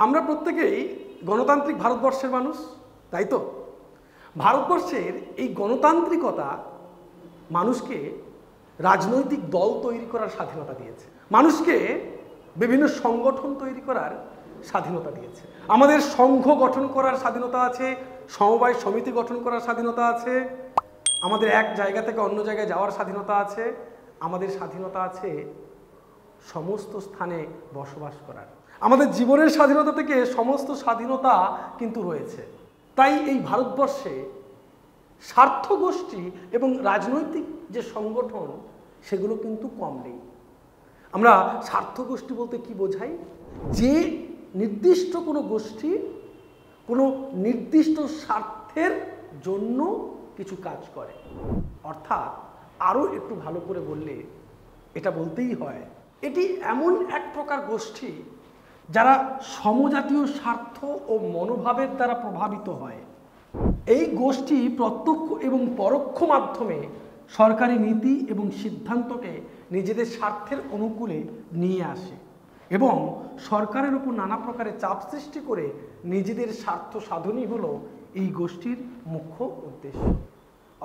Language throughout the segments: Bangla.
আমরা প্রত্যেকেই গণতান্ত্রিক ভারতবর্ষের মানুষ, তাই তো? ভারতবর্ষের এই গণতান্ত্রিকতা মানুষকে রাজনৈতিক দল তৈরি করার স্বাধীনতা দিয়েছে, মানুষকে বিভিন্ন সংগঠন তৈরি করার স্বাধীনতা দিয়েছে। আমাদের সংঘ গঠন করার স্বাধীনতা আছে, সমবায় সমিতি গঠন করার স্বাধীনতা আছে, আমাদের এক জায়গা থেকে অন্য জায়গায় যাওয়ার স্বাধীনতা আছে, আমাদের স্বাধীনতা আছে সমস্ত স্থানে বসবাস করার। আমাদের জীবনের স্বাধীনতা থেকে সমস্ত স্বাধীনতা কিন্তু রয়েছে। তাই এই ভারতবর্ষে স্বার্থ গোষ্ঠী এবং রাজনৈতিক যে সংগঠন সেগুলো কিন্তু কম নেই। আমরা স্বার্থ গোষ্ঠী বলতে কি বোঝাই? যে নির্দিষ্ট কোনো গোষ্ঠী কোনো নির্দিষ্ট স্বার্থের জন্য কিছু কাজ করে, অর্থাৎ আরও একটু ভালো করে বললে এটা বলতেই হয়, এটি এমন এক প্রকার গোষ্ঠী যারা সমজাতীয় স্বার্থ ও মনোভাবের দ্বারা প্রভাবিত হয়। এই গোষ্ঠী প্রত্যক্ষ এবং পরোক্ষ মাধ্যমে সরকারি নীতি এবং সিদ্ধান্তকে নিজেদের স্বার্থের অনুকূলে নিয়ে আসে এবং সরকারের উপর নানা প্রকারের চাপ সৃষ্টি করে নিজেদের স্বার্থ সাধনই হলো এই গোষ্ঠীর মুখ্য উদ্দেশ্য।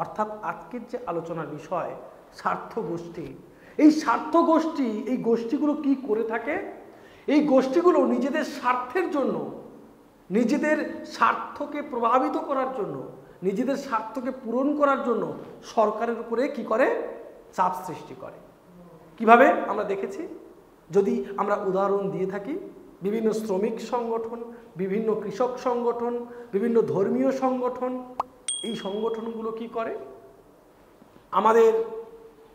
অর্থাৎ আজকের যে আলোচনার বিষয় স্বার্থ গোষ্ঠী, এই স্বার্থ গোষ্ঠী, এই গোষ্ঠীগুলো কি করে থাকে? এই গোষ্ঠীগুলো নিজেদের স্বার্থের জন্য, নিজেদের স্বার্থকে প্রভাবিত করার জন্য, নিজেদের স্বার্থকে পূরণ করার জন্য সরকারের উপরে কি করে? চাপ সৃষ্টি করে। কিভাবে আমরা দেখেছি, যদি আমরা উদাহরণ দিয়ে থাকি, বিভিন্ন শ্রমিক সংগঠন, বিভিন্ন কৃষক সংগঠন, বিভিন্ন ধর্মীয় সংগঠন, এই সংগঠনগুলো কি করে? আমাদের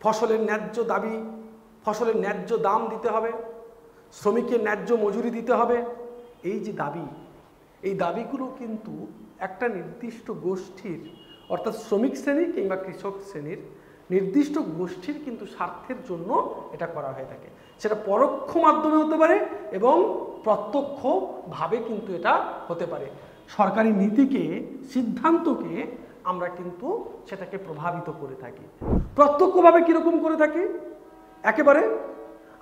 ফসলের ন্যায্য দাবি, ফসলের ন্যায্য দাম দিতে হবে, শ্রমিকের ন্যায্য মজুরি দিতে হবে, এই যে দাবি, এই দাবিগুলো কিন্তু একটা নির্দিষ্ট গোষ্ঠীর, অর্থাৎ শ্রমিক শ্রেণী কিংবা কৃষক শ্রেণীর নির্দিষ্ট গোষ্ঠীর কিন্তু স্বার্থের জন্য এটা করা হয়ে থাকে। সেটা পরোক্ষ মাধ্যমে হতে পারে এবং প্রত্যক্ষভাবে কিন্তু এটা হতে পারে। সরকারি নীতিকে, সিদ্ধান্তকে আমরা কিন্তু সেটাকে প্রভাবিত করে থাকি। প্রত্যক্ষভাবে কীরকম করে থাকি? একেবারে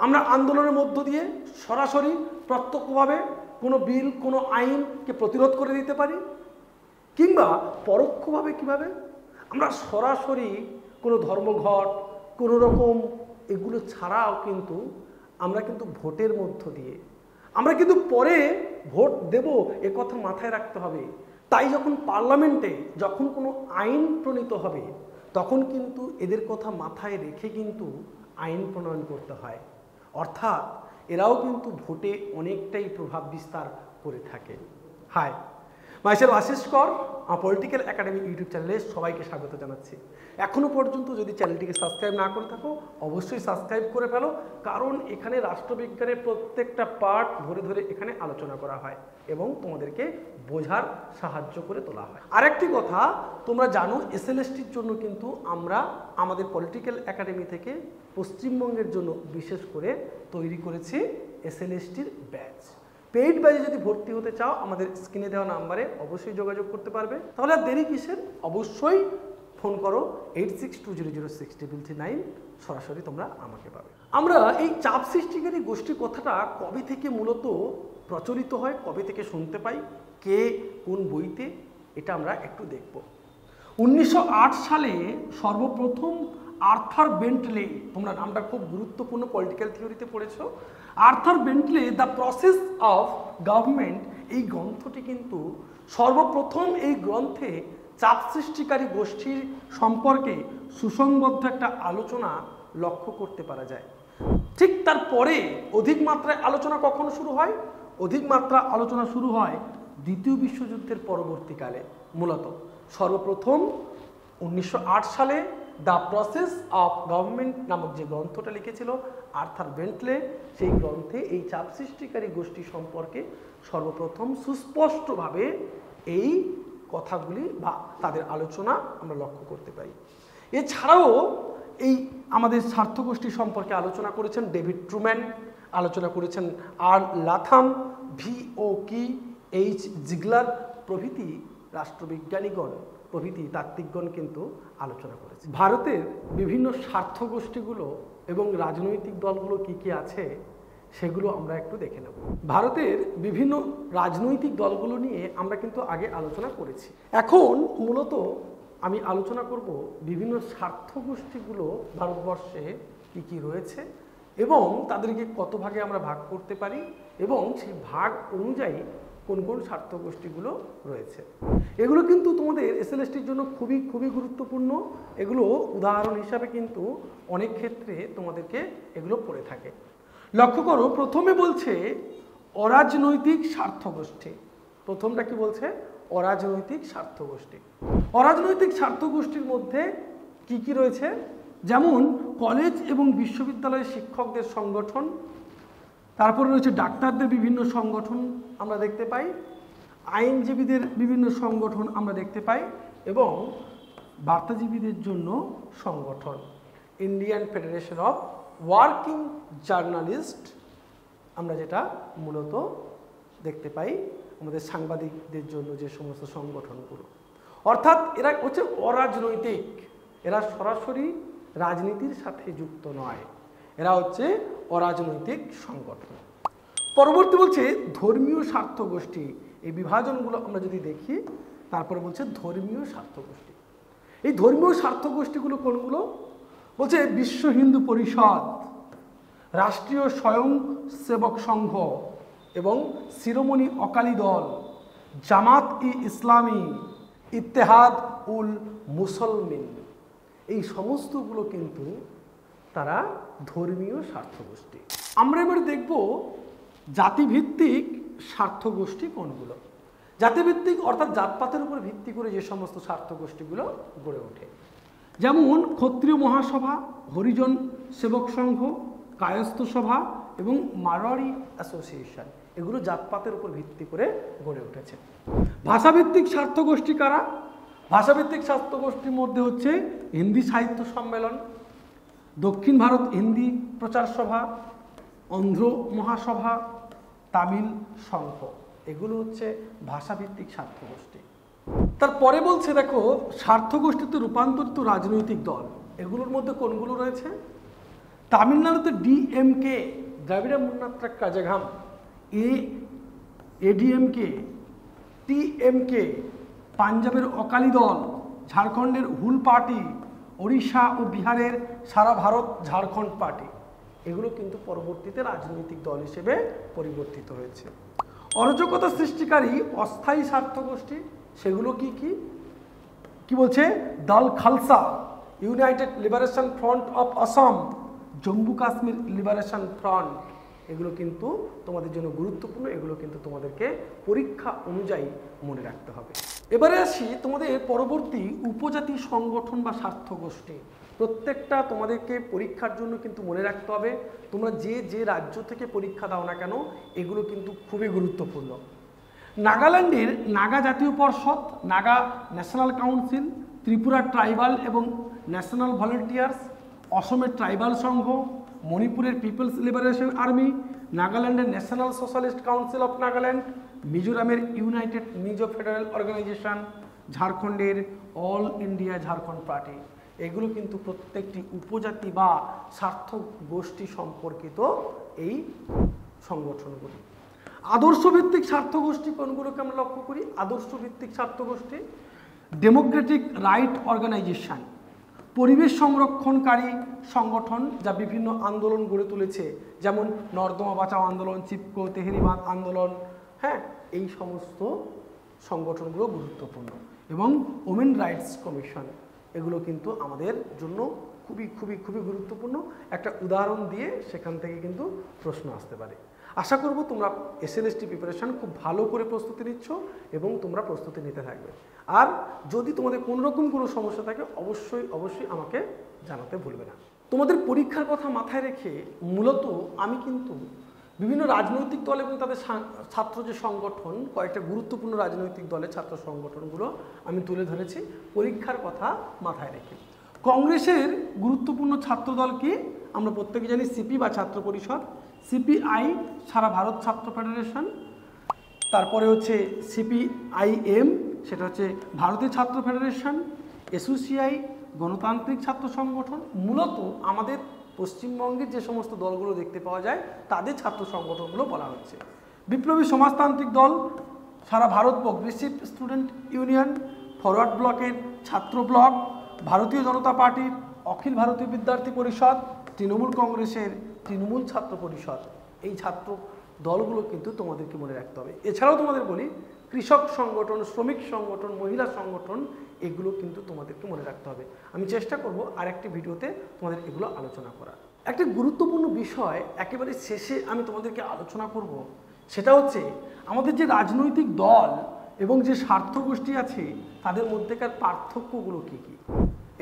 আমরা আন্দোলনের মধ্য দিয়ে সরাসরি প্রত্যক্ষভাবে কোনো বিল, কোনো আইনকে প্রতিরোধ করে দিতে পারি, কিংবা পরোক্ষভাবে কিভাবে আমরা সরাসরি কোনো ধর্মঘট, কোনো রকম এগুলো ছাড়াও কিন্তু আমরা কিন্তু ভোটের মধ্য দিয়ে আমরা কিন্তু পরে ভোট দেব, এ কথা মাথায় রাখতে হবে। তাই যখন পার্লামেন্টে যখন কোনো আইন প্রণীত হবে তখন কিন্তু এদের কথা মাথায় রেখে কিন্তু আইন প্রণয়ন করতে হয়। অর্থাৎ এরাও কিন্তু ভোটে অনেকটাই প্রভাব বিস্তার করে থাকে। হাই, মাইসেলফ আশিস কর, পলিটিক্যাল একাডেমি ইউটিউব চ্যানেলে সবাইকে স্বাগত জানাচ্ছি। এখনও পর্যন্ত যদি চ্যানেলটিকে সাবস্ক্রাইব না করে থাকো অবশ্যই সাবস্ক্রাইব করে ফেলো, কারণ এখানে রাষ্ট্রবিজ্ঞানের প্রত্যেকটা পার্ট ধরে ধরে এখানে আলোচনা করা হয় এবং তোমাদেরকে বোঝার সাহায্য করে তোলা হয়। আরেকটি কথা তোমরা জানো, এসএলএসটির জন্য কিন্তু আমরা আমাদের পলিটিক্যাল একাডেমি থেকে পশ্চিমবঙ্গের জন্য বিশেষ করে তৈরি করেছি এসএলএসটির ব্যাচ। পেইড ব্যাচে যদি ভর্তি হতে চাও আমাদের স্ক্রিনে দেওয়া নাম্বারে অবশ্যই যোগাযোগ করতে পারবে। তাহলে আর দেরি কিসের? অবশ্যই ফোন করো 8620063339, সরাসরি তোমরা আমাকে পাবে। আমরা এই চাপ সৃষ্টিকারী গোষ্ঠী কথাটা কবে থেকে মূলত প্রচলিত হয়, কবে থেকে শুনতে পাই, কে কোন বইতে, এটা আমরা একটু দেখব। 1908 সালে সর্বপ্রথম আর্থার বেন্টলে, তোমরা নামটা খুব গুরুত্বপূর্ণ, পলিটিক্যাল থিওরিতে পড়েছো, Arthur বেন্টলে the process of government, এই গ্রন্থটি কিন্তু সর্বপ্রথম এই গ্রন্থে চাপ সৃষ্টিকারী গোষ্ঠীর সম্পর্কে সুসংবদ্ধ একটা আলোচনা লক্ষ্য করতে পারা যায়। ঠিক তারপরে অধিক মাত্রায় আলোচনা কখন শুরু হয়? অধিক মাত্রা আলোচনা শুরু হয় দ্বিতীয় বিশ্বযুদ্ধের পরবর্তীকালে। মূলত সর্বপ্রথম 1908 সালে দ্য প্রসেস অফ গভর্নমেন্ট নামক যে গ্রন্থটা লিখেছিল আর্থার বেন্টলে, সেই গ্রন্থে এই চাপ সৃষ্টিকারী গোষ্ঠী সম্পর্কে সর্বপ্রথম সুস্পষ্টভাবে এই কথাগুলি বা তাদের আলোচনা আমরা লক্ষ্য করতে পারি। এছাড়াও এই আমাদের স্বার্থ গোষ্ঠী সম্পর্কে আলোচনা করেছেন ডেভিড ট্রুম্যান, আলোচনা করেছেন আর লাথাম, ভিও কি, এইচ জিগলার প্রভৃতি রাষ্ট্রবিজ্ঞানীগণ, প্রভৃতি তাত্ত্বিকগণ কিন্তু আলোচনা করেছে। ভারতের বিভিন্ন স্বার্থ গোষ্ঠীগুলো এবং রাজনৈতিক দলগুলো কি কি আছে সেগুলো আমরা একটু দেখে নেব। ভারতের বিভিন্ন রাজনৈতিক দলগুলো নিয়ে আমরা কিন্তু আগে আলোচনা করেছি। এখন মূলত আমি আলোচনা করব বিভিন্ন স্বার্থ গোষ্ঠীগুলো ভারতবর্ষে কি কি রয়েছে এবং তাদেরকে কত ভাগে আমরা ভাগ করতে পারি এবং সেই ভাগ অনুযায়ী কোন কোন স্বার্থ গোষ্ঠীগুলো রয়েছে। এগুলো কিন্তু তোমাদের এসএলএসটির জন্য খুবই খুবই গুরুত্বপূর্ণ। এগুলো উদাহরণ হিসাবে কিন্তু অনেক ক্ষেত্রে তোমাদেরকে এগুলো পড়ে থাকে। লক্ষ্য করো, প্রথমে বলছে অরাজনৈতিক স্বার্থ গোষ্ঠী। প্রথমটা কি বলছে? অরাজনৈতিক স্বার্থ গোষ্ঠী। অরাজনৈতিক স্বার্থ গোষ্ঠীর মধ্যে কি কি রয়েছে? যেমন কলেজ এবং বিশ্ববিদ্যালয়ের শিক্ষকদের সংগঠন, তারপরে রয়েছে ডাক্তারদের বিভিন্ন সংগঠন আমরা দেখতে পাই, আইনজীবীদের বিভিন্ন সংগঠন আমরা দেখতে পাই এবং বার্তাজীবীদের জন্য সংগঠন Indian federation of working journalist আমরা যেটা মূলত দেখতে পাই আমাদের সাংবাদিকদের জন্য যে সমস্ত সংগঠনগুলো। অর্থাৎ এরা হচ্ছে অরাজনৈতিক, এরা সরাসরি রাজনীতির সাথে যুক্ত নয়, এরা হচ্ছে অরাজনৈতিক সংগঠন। পরবর্তী বলছে ধর্মীয় স্বার্থ গোষ্ঠী। এই বিভাজনগুলো আমরা যদি দেখি, তারপরে বলছে ধর্মীয় স্বার্থ গোষ্ঠী। এই ধর্মীয় স্বার্থ গোষ্ঠীগুলো কোনগুলো? বলছে বিশ্ব হিন্দু পরিষদ, রাষ্ট্রীয় স্বয়ংসেবক সংঘ এবং শিরোমণি অকালি দল, জামাত ই ইসলামী, ইত্তেহাদ উল মুসলমিন, এই সমস্তগুলো কিন্তু তারা ধর্মীয় স্বার্থ গোষ্ঠী। আমরা এবার দেখব জাতিভিত্তিক স্বার্থ গোষ্ঠী কোনগুলো। জাতিভিত্তিক অর্থাৎ জাতপাতের উপর ভিত্তি করে যে সমস্ত স্বার্থ গোষ্ঠীগুলো গড়ে ওঠে, যেমন ক্ষত্রিয় মহাসভা, হরিজন সেবক সংঘ, কায়স্থ সভা এবং মারোয়ারি অ্যাসোসিয়েশন, এগুলো জাতপাতের উপর ভিত্তি করে গড়ে উঠেছে। ভাষাভিত্তিক স্বার্থ গোষ্ঠী কারা? ভাষাভিত্তিক স্বার্থ গোষ্ঠীর মধ্যে হচ্ছে হিন্দি সাহিত্য সম্মেলন, দক্ষিণ ভারত হিন্দি প্রচার সভা, অন্ধ্র মহাসভা, তামিল সংঘ, এগুলো হচ্ছে ভাষাভিত্তিক স্বার্থ গোষ্ঠী। তারপরে বলছে দেখো স্বার্থ গোষ্ঠীতে রূপান্তরিত রাজনৈতিক দল, এগুলোর মধ্যে কোনগুলো রয়েছে? তামিলনাড়ুতে ডিএমকে দ্রাবিড় মুন্নাত্রা কাজাগাম, এডিএমকে, টিএমকে, পাঞ্জাবের অকালি দল, ঝাড়খণ্ডের হুল পার্টি, ওড়িশা ও বিহারের সারা ভারত ঝাড়খণ্ড পার্টি, এগুলো কিন্তু পরবর্তীতে রাজনৈতিক দল হিসেবে পরিবর্তিত হয়েছে। অরাজকতা সৃষ্টিকারী অস্থায়ী স্বার্থ গোষ্ঠী, সেগুলো কি কি কি বলছে? দল Khalsa, United liberation front of Assam, Jammu Kashmir liberation front, এগুলো কিন্তু তোমাদের জন্য গুরুত্বপূর্ণ, এগুলো কিন্তু তোমাদেরকে পরীক্ষা অনুযায়ী মনে রাখতে হবে। এবারে আসি তোমাদের পরবর্তী উপজাতি সংগঠন বা স্বার্থ গোষ্ঠী। প্রত্যেকটা তোমাদেরকে পরীক্ষার জন্য কিন্তু মনে রাখতে হবে, তোমরা যে যে রাজ্য থেকে পরীক্ষা দাও না কেন এগুলো কিন্তু খুবই গুরুত্বপূর্ণ। নাগাল্যান্ডের নাগা জাতীয় পরিষদ, Naga national council, Tripura tribal এবং ন্যাশনাল ভলেন্টিয়ার্স, অসমের ট্রাইবাল সংঘ, মণিপুরের পিপলস লিবারেশন আর্মি, নাগাল্যান্ডের national socialist council of Nagaland, মিজোরামের ইউনাইটেড মিজো ফেডারেল অর্গানাইজেশন, ঝাড়খণ্ডের অল ইন্ডিয়া ঝাড়খণ্ড পার্টি, এগুলো কিন্তু প্রত্যেকটি উপজাতি বা স্বার্থ গোষ্ঠী সম্পর্কিত এই সংগঠনগুলি। আদর্শভিত্তিক স্বার্থ গোষ্ঠী কোনগুলোকে আমরা লক্ষ্য করি? আদর্শভিত্তিক স্বার্থ গোষ্ঠী ডেমোক্রেটিক রাইট অর্গানাইজেশন, পরিবেশ সংরক্ষণকারী সংগঠন যা বিভিন্ন আন্দোলন গড়ে তুলেছে, যেমন নর্দমা বাঁচাও আন্দোলন, চিপকো তেহরি বাঁধ আন্দোলন, হ্যাঁ, এই সমস্ত সংগঠনগুলো গুরুত্বপূর্ণ। এবং ওমেন রাইটস কমিশন, এগুলো কিন্তু আমাদের জন্য খুবই খুবই খুবই গুরুত্বপূর্ণ। একটা উদাহরণ দিয়ে সেখান থেকে কিন্তু প্রশ্ন আসতে পারে। আশা করব তোমরা এসএলএসটি প্রিপারেশন খুব ভালো করে প্রস্তুতি নিচ্ছ এবং তোমরা প্রস্তুতি নিতে থাকবে। আর যদি তোমাদের কোনোরকম কোনো সমস্যা থাকে অবশ্যই অবশ্যই আমাকে জানাতে ভুলবে না। তোমাদের পরীক্ষার কথা মাথায় রেখে মূলত আমি কিন্তু বিভিন্ন রাজনৈতিক দল এবং তাদের ছাত্র যে সংগঠন, কয়েকটা গুরুত্বপূর্ণ রাজনৈতিক দলের ছাত্র সংগঠনগুলো আমি তুলে ধরেছি পরীক্ষার কথা মাথায় রেখে। কংগ্রেসের গুরুত্বপূর্ণ ছাত্র দল কি? আমরা প্রত্যেকে জানি সিপি বা ছাত্র পরিষদ, সিপিআই সারা ভারত ছাত্র ফেডারেশন, তারপরে হচ্ছে সিপিআইএম সেটা হচ্ছে ভারতীয় ছাত্র ফেডারেশন, এসওসিআই গণতান্ত্রিক ছাত্র সংগঠন। মূলত আমাদের পশ্চিমবঙ্গের যে সমস্ত দলগুলো দেখতে পাওয়া যায় তাদের ছাত্র সংগঠনগুলো বলা হচ্ছে। বিপ্লবী সমাজতান্ত্রিক দল, সারা Bharat progressive student union, forward ব্লকের ছাত্র ব্লক, ভারতীয় জনতা পার্টির অখিল ভারতীয় বিদ্যার্থী পরিষদ, তৃণমূল কংগ্রেসের তৃণমূল ছাত্র পরিষদ, এই ছাত্র দলগুলো কিন্তু তোমাদেরকে মনে রাখতে হবে। এছাড়াও তোমাদের বলি কৃষক সংগঠন, শ্রমিক সংগঠন, মহিলা সংগঠন, এগুলো কিন্তু তোমাদেরকে মনে রাখতে হবে। আমি চেষ্টা করব আরেকটি ভিডিওতে তোমাদের এগুলো আলোচনা করা। একটা গুরুত্বপূর্ণ বিষয় একেবারে শেষে আমি তোমাদেরকে আলোচনা করব, সেটা হচ্ছে আমাদের যে রাজনৈতিক দল এবং যে স্বার্থ গোষ্ঠী আছে তাদের মধ্যেকার পার্থক্যগুলো কি কি।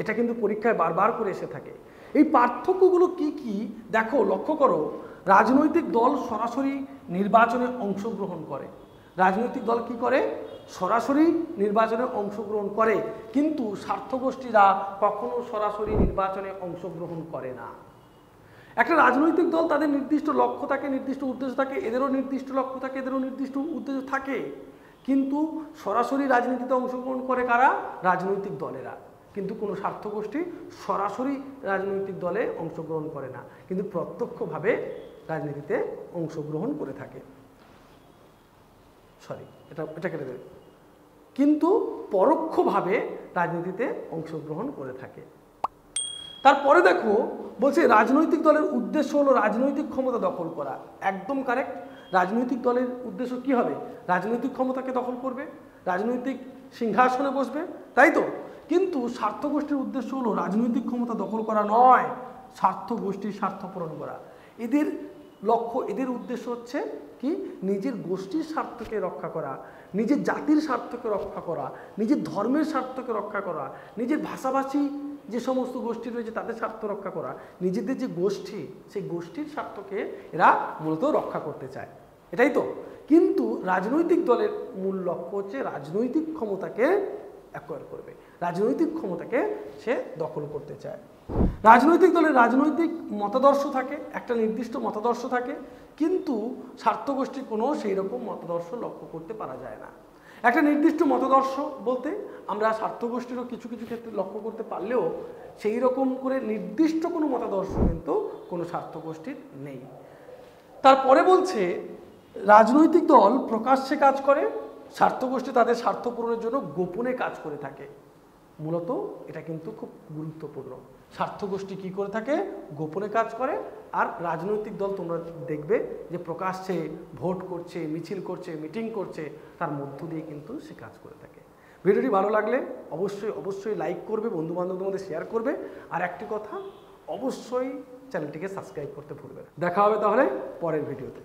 এটা কিন্তু পরীক্ষায় বারবার করে এসে থাকে। এই পার্থক্যগুলো কি কি দেখো, লক্ষ্য করো। রাজনৈতিক দল সরাসরি নির্বাচনে অংশগ্রহণ করে। রাজনৈতিক দল কি করে? সরাসরি নির্বাচনে অংশগ্রহণ করে, কিন্তু স্বার্থগোষ্ঠীরা কখনো সরাসরি নির্বাচনে অংশগ্রহণ করে না। একটা রাজনৈতিক দল তাদের নির্দিষ্ট লক্ষ্য থাকে, নির্দিষ্ট উদ্দেশ্য থাকে, এদেরও নির্দিষ্ট লক্ষ্য থাকে, এদেরও নির্দিষ্ট উদ্দেশ্য থাকে, কিন্তু সরাসরি রাজনীতিতে অংশগ্রহণ করে কারা? রাজনৈতিক দলেরা। কিন্তু কোনো স্বার্থগোষ্ঠী সরাসরি রাজনৈতিক দলে অংশগ্রহণ করে না, কিন্তু প্রত্যক্ষভাবে রাজনীতিতে অংশগ্রহণ করে থাকে। এটা কেটে দেবে, কিন্তু পরোক্ষভাবে রাজনীতিতে অংশগ্রহণ করে থাকে। তারপরে দেখো বলছে রাজনৈতিক দলের উদ্দেশ্য হলো রাজনৈতিক ক্ষমতা দখল করা। একদম কারেক্ট। রাজনৈতিক দলের উদ্দেশ্য কি হবে? রাজনৈতিক ক্ষমতাকে দখল করবে, রাজনৈতিক সিংহাসনে বসবে, তাই তো? কিন্তু স্বার্থগোষ্ঠীর উদ্দেশ্য হলো রাজনৈতিক ক্ষমতা দখল করা নয়, স্বার্থগোষ্ঠীর স্বার্থ পূরণ করা। এদের লক্ষ্য, এদের উদ্দেশ্য হচ্ছে কি? নিজের গোষ্ঠীর স্বার্থকে রক্ষা করা, নিজের জাতির স্বার্থকে রক্ষা করা, নিজের ধর্মের স্বার্থকে রক্ষা করা, নিজের ভাষাভাষী যে সমস্ত গোষ্ঠী রয়েছে তাদের স্বার্থ রক্ষা করা, নিজেদের যে গোষ্ঠী সেই গোষ্ঠীর স্বার্থকে এরা মূলত রক্ষা করতে চায়, এটাই তো। কিন্তু রাজনৈতিক দলের মূল লক্ষ্য হচ্ছে রাজনৈতিক ক্ষমতাকে অ্যাকোয়ার করবে, রাজনৈতিক ক্ষমতাকে সে দখল করতে চায়। রাজনৈতিক দলের রাজনৈতিক মতাদর্শ থাকে, একটা নির্দিষ্ট মতাদর্শ থাকে, কিন্তু স্বার্থগোষ্ঠীর কোনো সেই রকম মতাদর্শ লক্ষ্য করতে পারা যায় না। একটা নির্দিষ্ট মতাদর্শ বলতে আমরা স্বার্থগোষ্ঠীরও কিছু কিছু ক্ষেত্রে লক্ষ্য করতে পারলেও সেই রকম করে নির্দিষ্ট কোনো মতাদর্শ কিন্তু কোনো স্বার্থগোষ্ঠীর নেই। তারপরে বলছে রাজনৈতিক দল প্রকাশ্যে কাজ করে, স্বার্থগোষ্ঠী তাদের স্বার্থ পূরণের জন্য গোপনে কাজ করে থাকে। মূলত এটা কিন্তু খুব গুরুত্বপূর্ণ। স্বার্থগোষ্ঠী কি করে থাকে? গোপনে কাজ করে। আর রাজনৈতিক দল তোমরা দেখবে যে প্রকাশ্যে ভোট করছে, মিছিল করছে, মিটিং করছে, তার মধ্য দিয়ে কিন্তু সে কাজ করে থাকে। ভিডিওটি ভালো লাগলে অবশ্যই লাইক করবে, বন্ধু বান্ধবদের মধ্যে শেয়ার করবে। আর একটি কথা, অবশ্যই চ্যানেলটিকে সাবস্ক্রাইব করতে ভুলবে না। দেখা হবে তাহলে পরের ভিডিওতে।